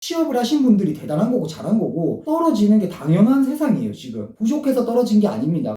취업을 하신 분들이 대단한 거고 잘한 거고 떨어지는 게 당연한 세상이에요. 지금 부족해서 떨어진 게 아닙니다.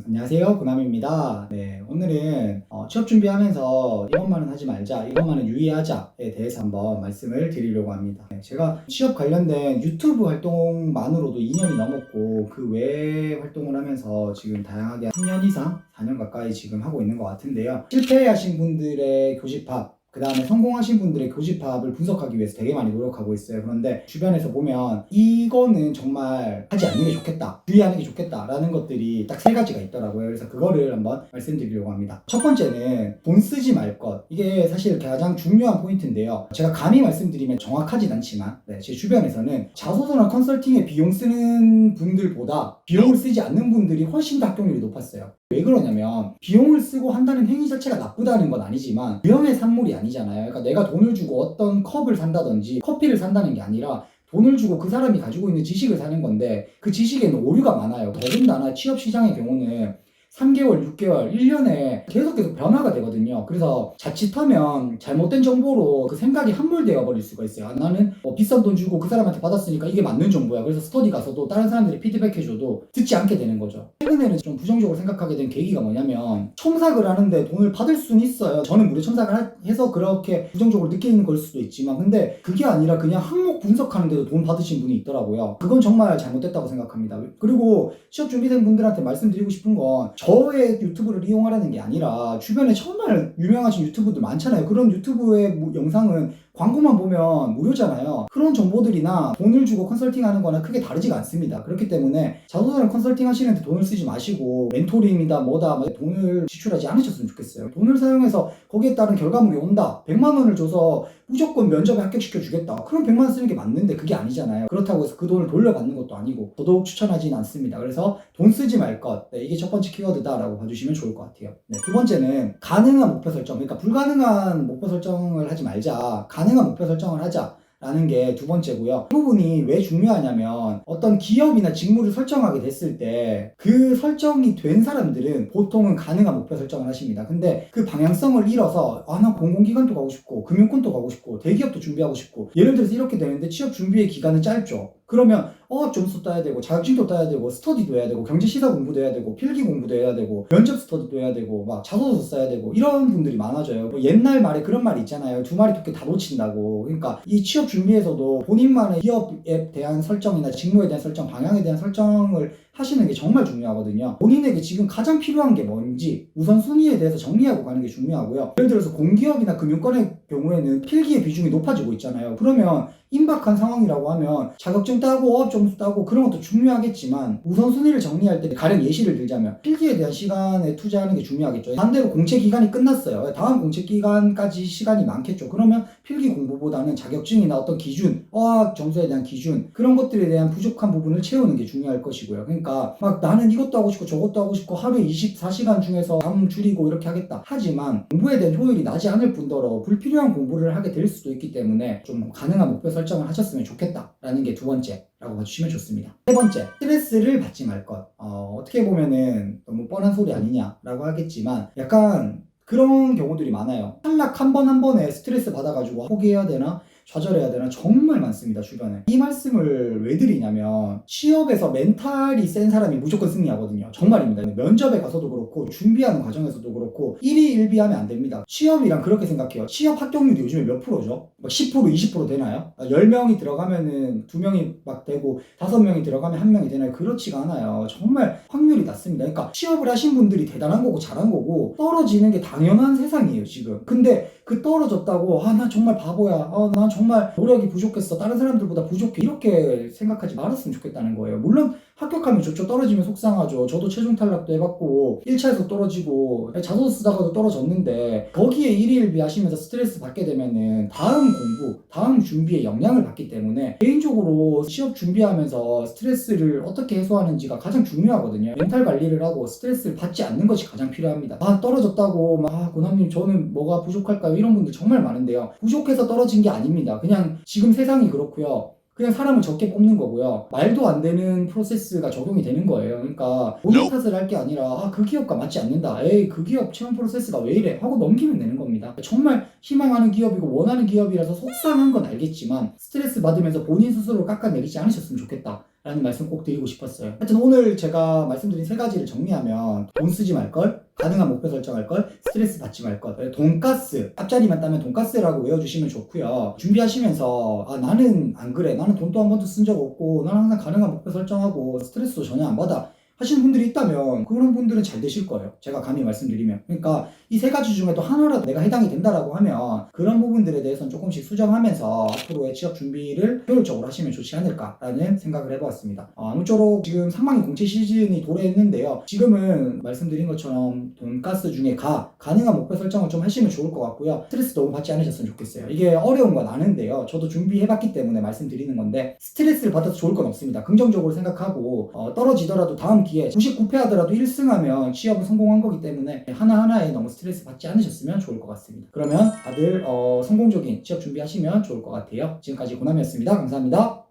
안녕하세요, 고남입니다. 네, 오늘은 취업 준비하면서 이것만은 하지 말자, 이것만은 유의하자에 대해서 한번 말씀을 드리려고 합니다. 네, 제가 취업 관련된 유튜브 활동만으로도 2년이 넘었고 그 외에 활동을 하면서 지금 다양하게 3년 이상, 4년 가까이 지금 하고 있는 것 같은데요. 실패하신 분들의 교집합, 그 다음에 성공하신 분들의 교집합을 분석하기 위해서 되게 많이 노력하고 있어요. 그런데 주변에서 보면 이거는 정말 하지 않는 게 좋겠다, 주의하는 게 좋겠다 라는 것들이 딱 3가지가 있더라고요. 그래서 그거를 한번 말씀드리려고 합니다. 첫 번째는 돈 쓰지 말 것. 이게 사실 가장 중요한 포인트인데요. 제가 감히 말씀드리면 정확하진 않지만 제 주변에서는 자소서나 컨설팅에 비용 쓰는 분들보다 비용을 쓰지 않는 분들이 훨씬 더 합격률이 높았어요. 왜 그러냐면 비용을 쓰고 한다는 행위 자체가 나쁘다는 건 아니지만 위험의 산물이 아니잖아요. 그러니까 내가 돈을 주고 어떤 컵을 산다든지 커피를 산다는 게 아니라 돈을 주고 그 사람이 가지고 있는 지식을 사는 건데 그 지식에는 오류가 많아요. 더군다나 취업 시장의 경우는 3개월, 6개월, 1년에 계속 변화가 되거든요. 그래서 자칫하면 잘못된 정보로 그 생각이 함몰되어 버릴 수가 있어요. 아, 나는 비싼 돈 주고 그 사람한테 받았으니까 이게 맞는 정보야. 그래서 스터디 가서도 다른 사람들이 피드백해줘도 듣지 않게 되는 거죠. 최근에는 좀 부정적으로 생각하게 된 계기가 뭐냐면 첨삭을 하는데 돈을 받을 수는 있어요. 저는 무료 첨삭을 해서 그렇게 부정적으로 느끼는 걸 수도 있지만 근데 그게 아니라 그냥 항목 분석하는데도 돈 받으신 분이 있더라고요. 그건 정말 잘못됐다고 생각합니다. 그리고 취업 준비생 분들한테 말씀드리고 싶은 건 저의 유튜브를 이용하라는 게 아니라 주변에 정말 유명하신 유튜브들 많잖아요. 그런 유튜브의 영상은 광고만 보면 무료잖아요. 그런 정보들이나 돈을 주고 컨설팅하는 거나 크게 다르지가 않습니다. 그렇기 때문에 자소서를 컨설팅 하시는데 돈을 쓰지 마시고 멘토링이다 뭐다 돈을 지출하지 않으셨으면 좋겠어요. 돈을 사용해서 거기에 따른 결과물이 온다. 100만 원을 줘서 무조건 면접에 합격시켜 주겠다. 그럼 100만 원 쓰는 게 맞는데 그게 아니잖아요. 그렇다고 해서 그 돈을 돌려받는 것도 아니고 더더욱 추천하지는 않습니다. 그래서 돈 쓰지 말 것. 이게 첫 번째 키워드다라고 봐주시면 좋을 것 같아요. 두 번째는 가능한 목표 설정. 그러니까 불가능한 목표 설정을 하지 말자. 가능한 목표 설정을 하자. 라는 게 두 번째고요. 이 부분이 왜 중요하냐면 어떤 기업이나 직무를 설정하게 됐을 때 그 설정이 된 사람들은 보통은 가능한 목표 설정을 하십니다. 근데 그 방향성을 잃어서 나 공공기관도 가고 싶고 금융권도 가고 싶고 대기업도 준비하고 싶고 예를 들어서 이렇게 되는데 취업 준비의 기간은 짧죠. 그러면 점수 따야 되고 자격증도 따야 되고 스터디도 해야 되고 경제시사 공부도 해야 되고 필기 공부도 해야 되고 면접 스터디도 해야 되고 막 자소서 써야 되고 이런 분들이 많아져요. 옛날 말에 그런 말이 있잖아요. 2마리 토끼 다 놓친다고. 그러니까 이 취업 준비에서도 본인만의 기업에 대한 설정이나 직무에 대한 설정, 방향에 대한 설정을 하시는 게 정말 중요하거든요. 본인에게 지금 가장 필요한 게 뭔지 우선순위에 대해서 정리하고 가는 게 중요하고요. 예를 들어서 공기업이나 금융권의 경우에는 필기의 비중이 높아지고 있잖아요. 그러면 임박한 상황이라고 하면 자격증 따고 어업점수 따고 그런 것도 중요하겠지만 우선순위를 정리할 때 가령 예시를 들자면 필기에 대한 시간에 투자하는 게 중요하겠죠. 반대로 공채기간이 끝났어요. 다음 공채기간까지 시간이 많겠죠. 그러면 필기 공부보다는 자격증이나 어떤 기준, 어학 점수에 대한 기준 그런 것들에 대한 부족한 부분을 채우는 게 중요할 것이고요. 그러니까 막 나는 이것도 하고 싶고 저것도 하고 싶고 하루에 24시간 중에서 잠 줄이고 이렇게 하겠다. 하지만 공부에 대한 효율이 나지 않을 뿐더러 불필요한 공부를 하게 될 수도 있기 때문에 좀 가능한 목표 설정을 하셨으면 좋겠다라는 게 두 번째라고 봐주시면 좋습니다. 세 번째, 스트레스를 받지 말 것. 어떻게 보면은 너무 뻔한 소리 아니냐라고 하겠지만 약간 그런 경우들이 많아요. 탈락 한 번 한 번에 스트레스 받아가지고 포기해야 되나? 좌절해야 되나? 정말 많습니다, 주변에. 이 말씀을 왜 드리냐면 취업에서 멘탈이 센 사람이 무조건 승리하거든요. 정말입니다. 면접에 가서도 그렇고 준비하는 과정에서도 그렇고 1위 1비하면 안 됩니다. 취업이란 그렇게 생각해요. 취업 합격률이 요즘에 몇 프로죠? 막 10%, 20% 되나요? 10명이 들어가면은 2명이 막 되고 5명이 들어가면 1명이 되나요? 그렇지가 않아요. 정말 확률이 낮습니다. 그러니까 취업을 하신 분들이 대단한 거고 잘한 거고 떨어지는 게 당연한 세상이에요, 지금. 근데 그 떨어졌다고 나 정말 바보야. 난 정말 노력이 부족했어. 다른 사람들보다 부족해. 이렇게 생각하지 말았으면 좋겠다는 거예요. 물론 합격하면 좋죠. 떨어지면 속상하죠. 저도 최종 탈락도 해봤고 1차에서 떨어지고 자소서 쓰다가도 떨어졌는데 거기에 1일 비하시면서 스트레스 받게 되면은 다음 공부, 다음 준비에 영향을 받기 때문에 개인적으로 취업 준비하면서 스트레스를 어떻게 해소하는지가 가장 중요하거든요. 멘탈 관리를 하고 스트레스를 받지 않는 것이 가장 필요합니다. 떨어졌다고 고남님 저는 뭐가 부족할까요? 이런 분들 정말 많은데요. 부족해서 떨어진 게 아닙니다. 그냥 지금 세상이 그렇고요. 그냥 사람을 적게 뽑는 거고요. 말도 안 되는 프로세스가 적용이 되는 거예요. 그러니까 본인 탓을 할 게 아니라 그 기업과 맞지 않는다. 에이 그 기업 채용 프로세스가 왜 이래? 하고 넘기면 되는 겁니다. 정말 희망하는 기업이고 원하는 기업이라서 속상한 건 알겠지만 스트레스 받으면서 본인 스스로 깎아내리지 않으셨으면 좋겠다. 라는 말씀 꼭 드리고 싶었어요. 하여튼 오늘 제가 말씀드린 세 가지를 정리하면 돈 쓰지 말걸, 가능한 목표 설정할 걸, 스트레스 받지 말 것. 돈가스, 앞자리만 따면 돈가스라고 외워주시면 좋고요. 준비하시면서 나는 안 그래, 나는 돈도 한 번도 쓴 적 없고 나는 항상 가능한 목표 설정하고 스트레스도 전혀 안 받아 하시는 분들이 있다면 그런 분들은 잘 되실 거예요. 제가 감히 말씀드리면. 그러니까 이 세 가지 중에 또 하나라도 내가 해당이 된다라고 하면 그런 부분들에 대해서는 조금씩 수정하면서 앞으로의 취업 준비를 효율적으로 하시면 좋지 않을까라는 생각을 해보았습니다. 아무쪼록 지금 상반기 공채 시즌이 도래했는데요. 지금은 말씀드린 것처럼 돈가스 중에 가능한 목표 설정을 좀 하시면 좋을 것 같고요. 스트레스 너무 받지 않으셨으면 좋겠어요. 이게 어려운 건 아는데요. 저도 준비해봤기 때문에 말씀드리는 건데 스트레스를 받아서 좋을 건 없습니다. 긍정적으로 생각하고 떨어지더라도 다음 기회 99패 하더라도 1승하면 취업은 성공한 거기 때문에 하나하나에 너무 스트레스 받지 않으셨으면 좋을 것 같습니다. 그러면 다들 성공적인 취업 준비하시면 좋을 것 같아요. 지금까지 고남이었습니다. 감사합니다.